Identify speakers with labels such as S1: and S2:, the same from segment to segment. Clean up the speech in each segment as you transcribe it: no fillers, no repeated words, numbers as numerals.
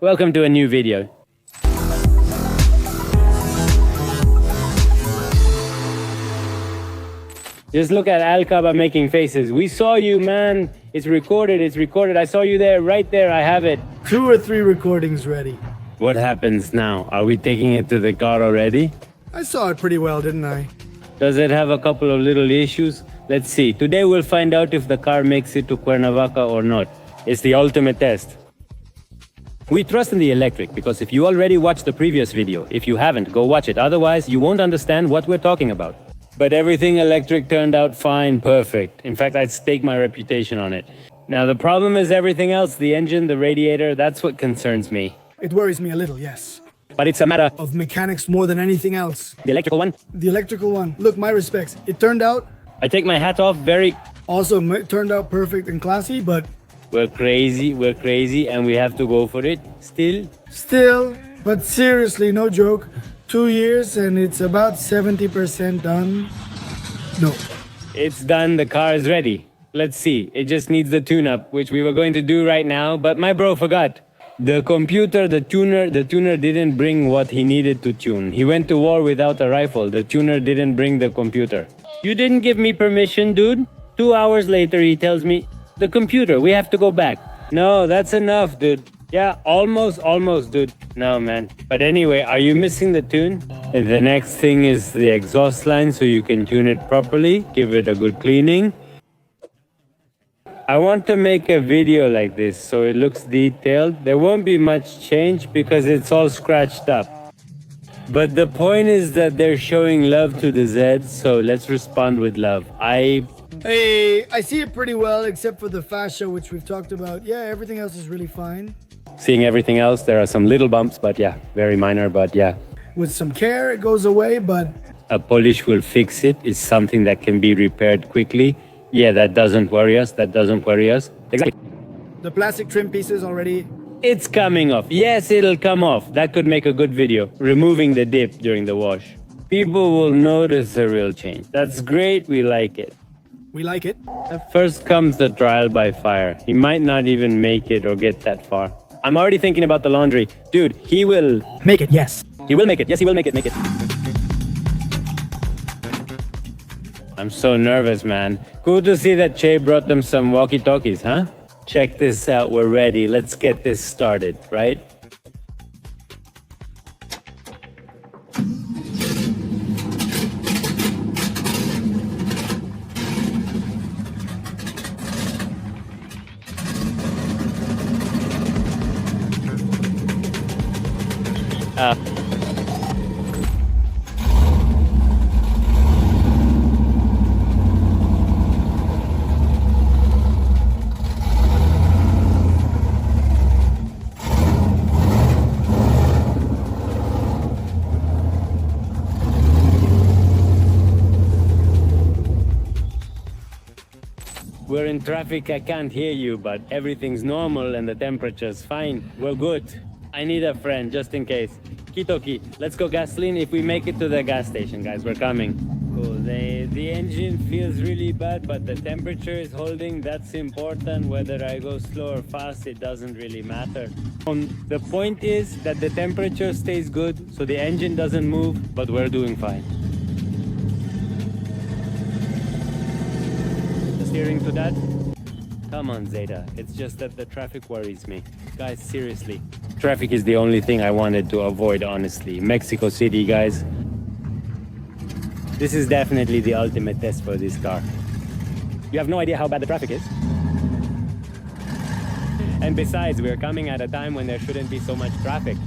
S1: Welcome to a new video. Just look at Al-Kaaba making faces. We saw you, man. It's recorded, it's recorded. I saw you there, right there, I have it.
S2: 2 or 3 recordings ready.
S1: What happens now? Are we taking it to the car already?
S2: I saw it pretty well, didn't I?
S1: Does it have a couple of little issues? Let's see. Today we'll find out if the car makes it to Cuernavaca or not. It's the ultimate test. We trust in the electric because if you already watched the previous video, if you haven't, go watch it. Otherwise, you won't understand what we're talking about. But everything electric turned out fine, perfect. In fact, I'd stake my reputation on it. Now the problem is everything else, the engine, the radiator, that's what concerns me.
S2: It worries me a little, yes.
S1: But it's a matter
S2: Of mechanics more than anything else.
S1: the electrical one.
S2: The electrical one. Look, my respects. It turned out,
S1: I take my hat off,
S2: turned out perfect and classy, but
S1: we're crazy, and we have to go for it. Still,
S2: but seriously, no joke. 2 years and it's about 70% done. No.
S1: it's done, the car is ready. Let's see, it just needs the tune-up, which we were going to do right now, but my bro forgot. The computer, the tuner didn't bring what he needed to tune. He went to war without a rifle. The tuner didn't bring the computer. You didn't give me permission, dude. 2 hours later, he tells me, the computer, we have to go back. No, that's enough, dude. Yeah, almost, dude. No, man. But anyway, are you missing the tune? The next thing is the exhaust line so you can tune it properly, give it a good cleaning. I want to make a video like this so it looks detailed. There won't be much change because it's all scratched up. But the point is that they're showing love to the Z, so let's respond with love.
S2: Hey, I see it pretty well except for the fascia, which we've talked about. Yeah, everything else is really fine.
S1: Seeing everything else, there are some little bumps, but yeah, very minor, but yeah.
S2: With some care, it goes away, but
S1: A polish will fix it. It's something that can be repaired quickly. Yeah, that doesn't worry us. Exactly.
S2: the plastic trim pieces already.
S1: It's coming off. Yes, it'll come off. That could make a good video. Removing the dip during the wash. People will notice the real change. That's great. We like it.
S2: We like it.
S1: First comes the trial by fire. He might not even make it or get that far. I'm already thinking about the laundry. Dude, he will
S2: Make it, yes.
S1: He will make it. Yes, he will make it. Make it. I'm so nervous, man. Cool to see that Che brought them some walkie-talkies, huh? Check this out. We're ready. Let's get this started, right? We're in traffic, I can't hear you, but everything's normal and the temperature's fine. We're good. I need a friend, just in case. Kitoki, let's go gasoline if we make it to the gas station, guys. We're coming. Cool. The engine feels really bad, but the temperature is holding. That's important. Whether I go slow or fast, it doesn't really matter. The point is that the temperature stays good, so the engine doesn't move, but we're doing fine. Steering to that? Come on, Zeta. It's just that the traffic worries me. Guys, seriously. Traffic is the only thing I wanted to avoid, honestly. Mexico City, guys. This is definitely the ultimate test for this car. You have no idea how bad the traffic is. And besides, we're coming at a time when there shouldn't be so much traffic.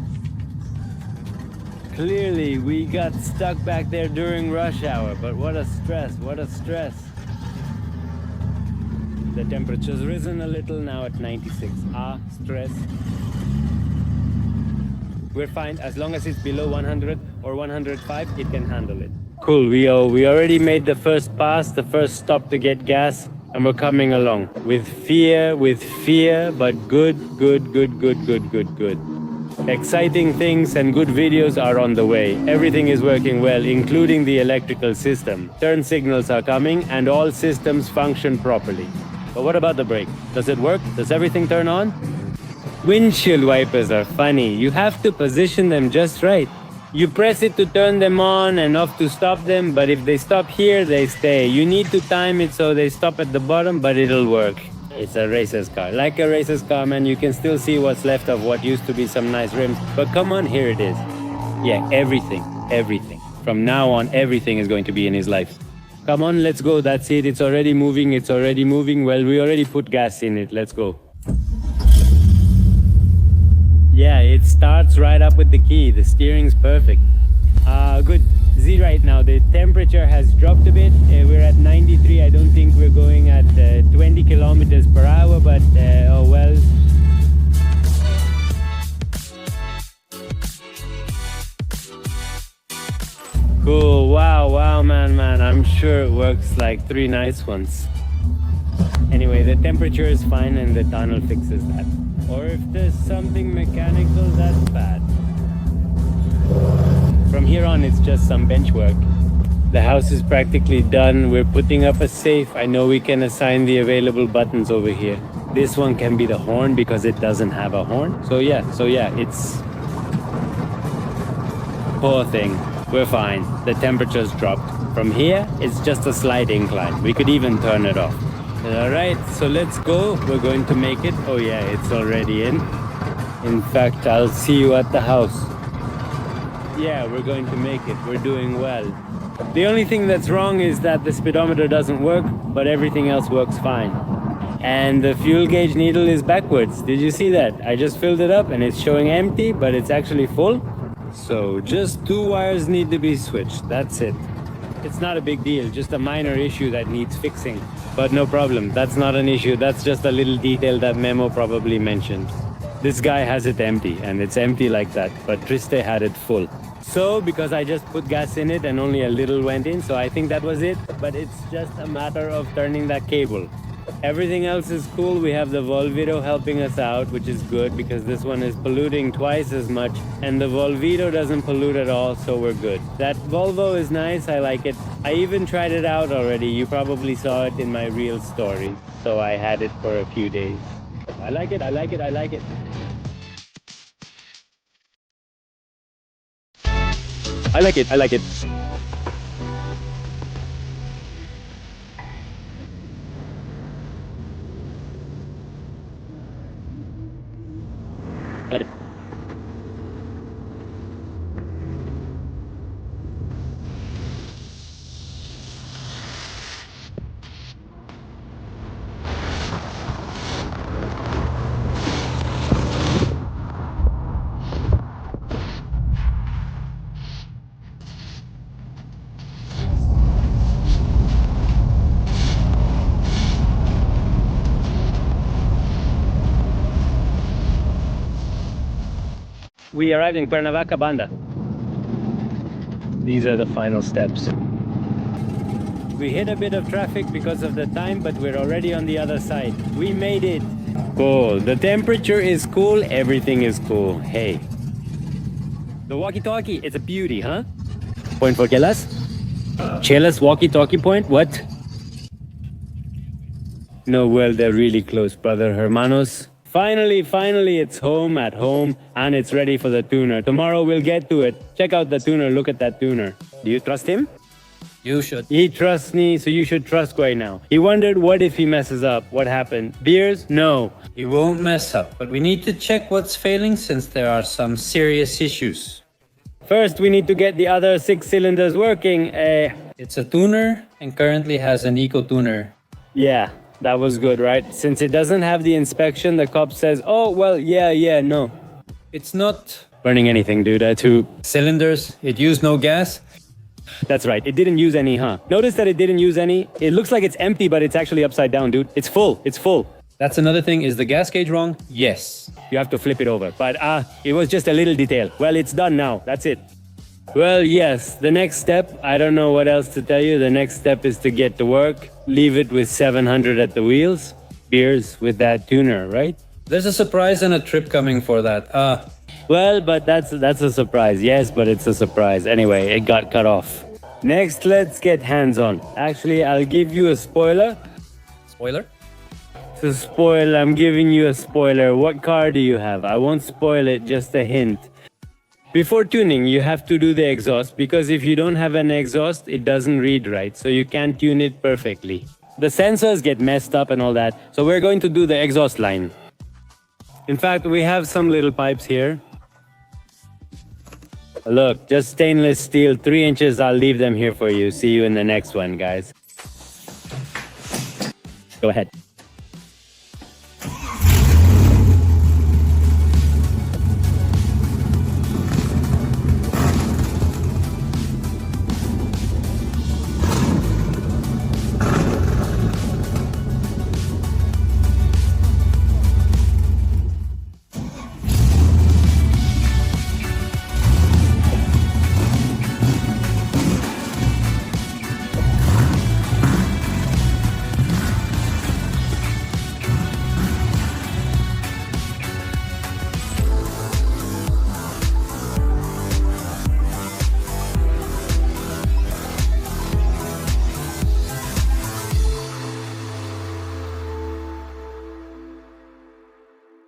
S1: Clearly, we got stuck back there during rush hour, but what a stress, what a stress. The temperature's risen a little, now at 96. Stress. We're fine, as long as it's below 100 or 105, it can handle it. Cool, we already made the first pass, the first stop to get gas, and we're coming along. With fear, but good. Exciting things and good videos are on the way. Everything is working well, including the electrical system. Turn signals are coming, and all systems function properly. But what about the brake? Does it work? Does everything turn on? Windshield wipers are funny. You have to position them just right. You press it to turn them on and off to stop them, but if they stop here, they stay. You need to time it so they stop at the bottom, but it'll work. It's a racer's car. Like a racer's car, man, you can still see what's left of what used to be some nice rims. But come on, here it is. Yeah, everything. From now on, everything is going to be in his life. Come on, let's go. That's it. It's already moving. Well, we already put gas in it. Let's go. Yeah, it starts right up with the key. The steering's perfect. Good. Z right now, the temperature has dropped a bit. We're at 93. I don't think we're going at 20 kilometers per hour, but oh well. Cool. Wow, man. I'm sure it works like 3 nice ones. Anyway, the temperature is fine and the tunnel fixes that. Or if there's something mechanical, that's bad. From here on, it's just some bench work. The house is practically done. We're putting up a safe. I know we can assign the available buttons over here. This one can be the horn because it doesn't have a horn. So yeah, it's... Poor thing. We're fine. The temperature's dropped. From here, it's just a slight incline. We could even turn it off. Alright, so let's go. We're going to make it. Oh yeah, it's already in. In fact, I'll see you at the house. Yeah, we're going to make it. We're doing well. The only thing that's wrong is that the speedometer doesn't work, but everything else works fine. And the fuel gauge needle is backwards. Did you see that? I just filled it up and it's showing empty, but it's actually full. So just 2 wires need to be switched. That's it. It's not a big deal, just a minor issue that needs fixing. But no problem, that's not an issue. That's just a little detail that Memo probably mentioned. This guy has it empty, and it's empty like that, but Triste had it full. So, because I just put gas in it and only a little went in, so I think that was it. But it's just a matter of turning that cable. Everything else is cool. We have the Volvido helping us out, which is good because this one is polluting twice as much, and the Volvido doesn't pollute at all, so we're good. That Volvo is nice, I like it. I even tried it out already. You probably saw it in my real story. So I had it for a few days. I like it. I like it. I like it. We arrived in Cuernavaca, Banda. These are the final steps. We hit a bit of traffic because of the time, but we're already on the other side. We made it. Cool. The temperature is cool. Everything is cool. Hey. The walkie-talkie, it's a beauty, huh? Point for Chelas? Chelas walkie-talkie point? What? No, well, they're really close, brother. Hermanos. Finally, it's home, at home, and it's ready for the tuner. Tomorrow we'll get to it. Check out the tuner, look at that tuner. Do you trust him?
S3: You should.
S1: He trusts me, so you should trust Guay now. He wondered what if he messes up, what happened? Beers? No.
S3: He won't mess up, but we need to check what's failing since there are some serious issues.
S1: First, we need to get the other 6 cylinders working.
S3: It's a tuner and currently has an eco tuner.
S1: Yeah. That was good, right? Since it doesn't have the inspection, the cop says, oh, well, yeah, no.
S3: It's not
S1: burning anything, dude.
S3: Cylinders, it used no gas.
S1: That's right, it didn't use any, huh? Notice that it didn't use any. It looks like it's empty, but it's actually upside down, dude. It's full.
S3: That's another thing. Is the gas gauge wrong? Yes.
S1: You have to flip it over. But it was just a little detail. Well, it's done now. That's it. Well, yes, the next step, I don't know what else to tell you. The next step is to get to work, leave it with 700 at the wheels, beers with that tuner, right?
S3: There's a surprise and a trip coming for that.
S1: Well, but that's a surprise. Yes, but it's a surprise. Anyway, it got cut off. Next, let's get hands-on. Actually, I'll give you a spoiler.
S3: Spoiler?
S1: So spoil, I'm giving you a spoiler. What car do you have? I won't spoil it, just a hint. Before tuning, you have to do the exhaust because if you don't have an exhaust, it doesn't read right. So you can't tune it perfectly. The sensors get messed up and all that. So we're going to do the exhaust line. In fact, we have some little pipes here. Look, just stainless steel, 3 inches. I'll leave them here for you. See you in the next one, guys. Go ahead.